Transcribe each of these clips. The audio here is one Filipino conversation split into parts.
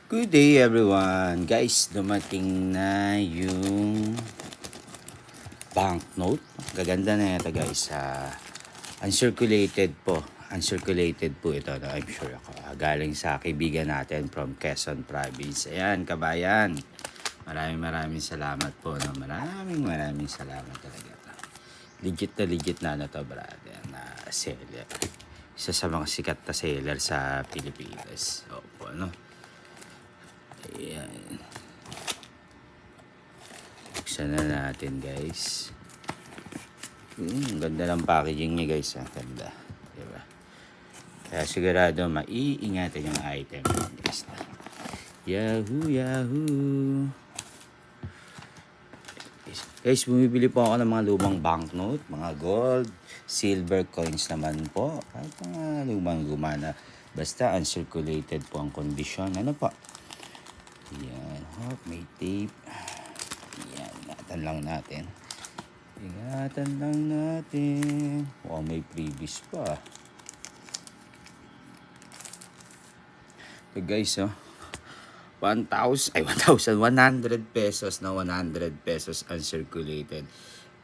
Good day everyone. Guys, dumating na yung banknote. Gaganda na ito guys. Uncirculated po. Uncirculated po ito. No? I'm sure ako. Galing sa kaibigan natin from Quezon Province. Ayan, kabayan. Maraming salamat po. No? Maraming salamat talaga. Legit na to brother. Na seller. Isa sa mga sikat na seller sa Pilipinas. Opo, no? Ayan. Buksan na natin guys. Ganda ng packaging niya guys. Ganda. Diba? Kaya sigurado maiingatan yung item guys. Yahoo! Guys, bumibili po ako ng mga lumang banknote, mga gold, silver coins naman po. Kahit mga lumang-luma na basta uncirculated po ang kondisyon. Ano po? Yan. May tape. Yan. Ingatan lang natin. Wow, may previous pa. So guys, 1,100 pesos na 100 pesos uncirculated.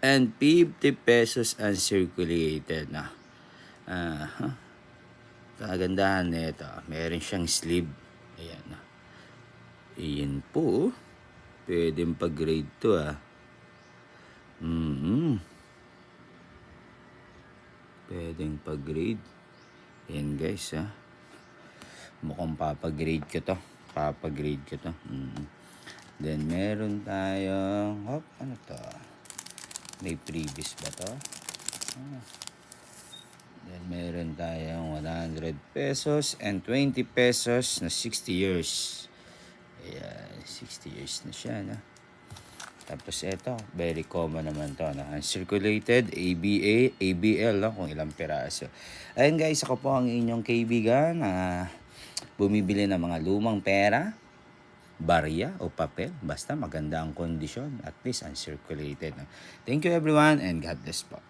And 50 pesos uncirculated na. Kagandahan nito. Meron siyang sleeve. Ayan. Iyan po. Pwedeng pag-grade to Pwedeng pag-grade. Ayan guys mukhang papagrade ko to. Then meron tayong ano to? May previous ba to? Then meron tayong 100 pesos and 20 pesos na 60 years. Ayan, 60 years na siya, no? Tapos ito, very common naman to, no? Uncirculated, ABA, ABL, no? Kung ilang piraso. Ayun guys, ako po ang inyong kaibigan na bumibili ng mga lumang pera, barya o papel. Basta maganda ang kondisyon, at least uncirculated, no? Thank you everyone and God bless po.